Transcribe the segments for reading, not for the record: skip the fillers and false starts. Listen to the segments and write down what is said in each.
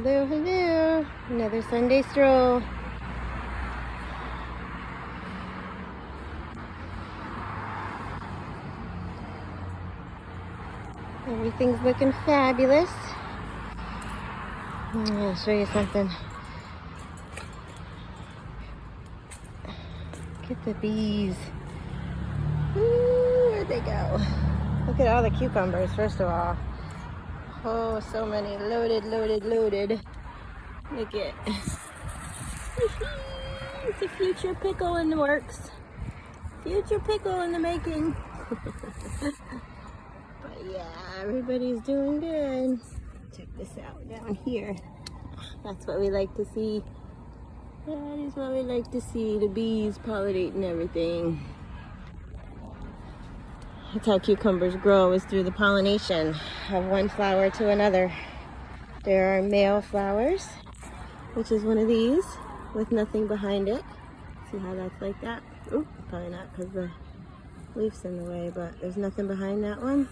Hello, hello. Another Sunday stroll. Everything's looking fabulous. I'm going to show you something. Look at the bees. Ooh, where'd they go? Look at all the cucumbers, first of all. Oh, so many. Loaded, loaded, loaded. Look at it's a future pickle in the works. Future pickle in the making. But yeah, everybody's doing good. Check this out down here. That's what we like to see. That is what we like to see. The bees pollinating everything. That's how cucumbers grow, is through the pollination of one flower to another. There are male flowers, which is one of these with nothing behind it. See how that's like that? Oop, probably not because the leaf's in the way, but there's nothing behind that one.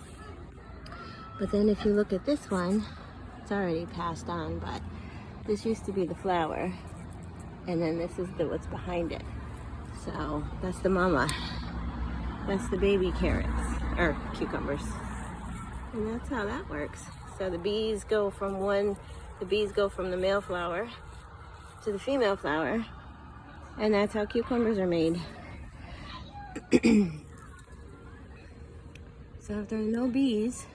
But then if you look at this one, it's already passed on, but this used to be the flower, and then this is what's behind it. So that's the mama. That's the baby carrots, or cucumbers. And that's how that works. So the bees go from the male flower to the female flower, and that's how cucumbers are made. So if there are no bees,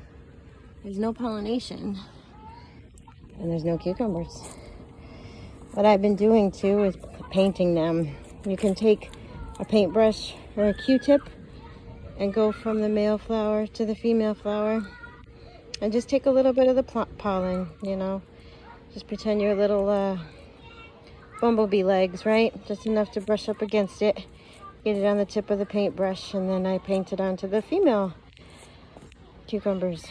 there's no pollination, and there's no cucumbers. What I've been doing too is painting them. You can take a paintbrush or a Q-tip and go from the male flower to the female flower and just take a little bit of the pollen, you know. Just pretend you're little bumblebee legs, right? Just enough to brush up against it. Get it on the tip of the paintbrush, and then I paint it onto the female cucumbers.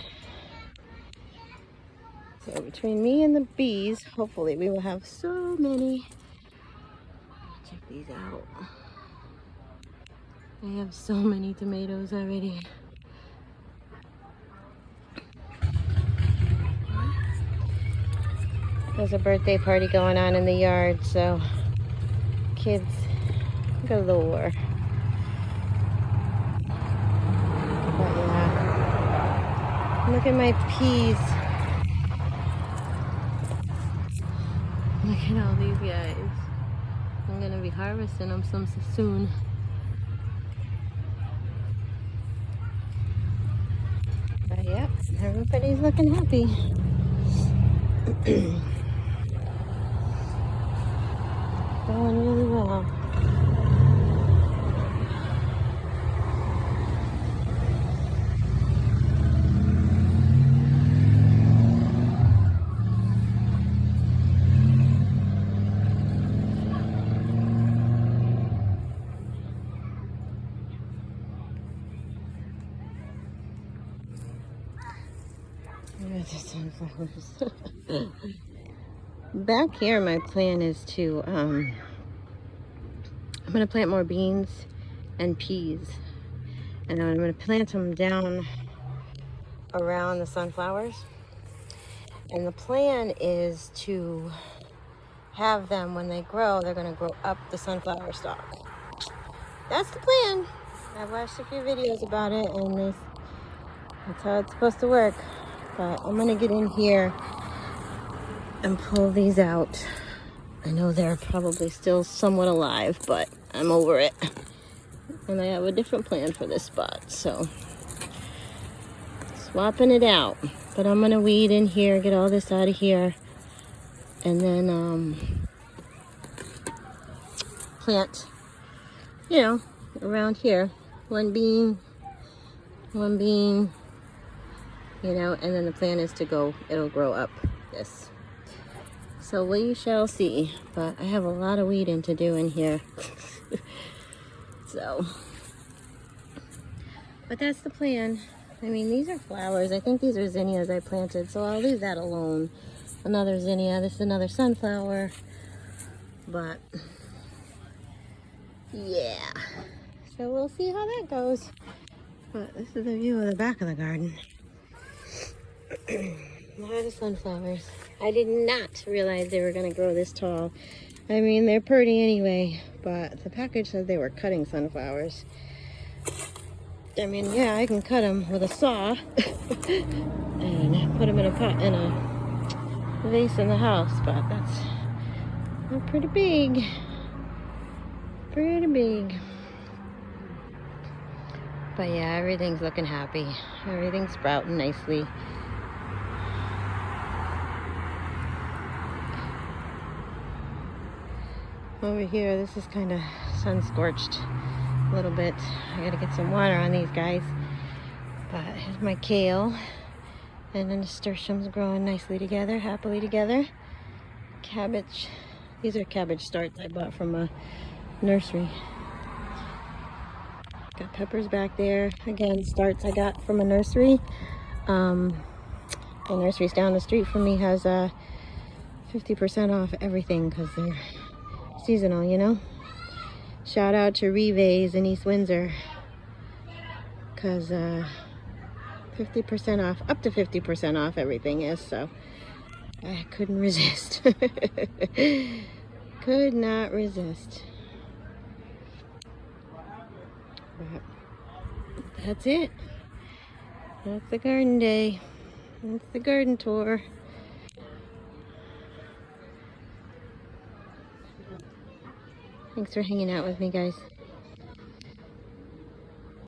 So between me and the bees, hopefully we will have so many. Check these out. I have so many tomatoes already. There's a birthday party going on in the yard, so kids galore. But yeah, look at my peas. Look at all these guys. I'm gonna be harvesting them some soon. But yep, everybody's looking happy. Going really well. Back here, my plan is to I'm going to plant more beans and peas, and I'm going to plant them down around the sunflowers, and the plan is to have them, when they grow, they're going to grow up the sunflower stalk. That's the plan. I've watched a few videos about it, and that's how it's supposed to work. But I'm going to get in here and pull these out. I know they're probably still somewhat alive, but I'm over it. And I have a different plan for this spot, so swapping it out. But I'm going to weed in here, get all this out of here, and then plant, you know, around here. One bean, you know, and then the plan is to it'll grow up this. So we shall see, but I have a lot of weeding to do in here. So, but that's the plan. I mean, these are flowers. I think these are zinnias I planted, so I'll leave that alone. Another zinnia, this is another sunflower, but yeah. So we'll see how that goes. But this is the view of the back of the garden. A lot of sunflowers. I did not realize they were gonna grow this tall. I mean, they're pretty anyway, but the package said they were cutting sunflowers. I mean, yeah, I can cut them with a saw and put them in a pot, in a vase in the house, but they're pretty big. Pretty big. But yeah, everything's looking happy. Everything's sprouting nicely. Over here, this is kind of sun-scorched a little bit. I gotta get some water on these guys. But here's my kale. And then nasturtiums growing nicely together, happily together. Cabbage. These are cabbage starts I bought from a nursery. Got peppers back there. Again, starts I got from a nursery. The nursery's down the street from me has 50% off everything because they're seasonal, you know. Shout out to Reeves in East Windsor because 50% off, up to 50% off everything is, so I couldn't resist. Could not resist. But that's it. That's the garden day. That's the garden tour. Thanks for hanging out with me, guys.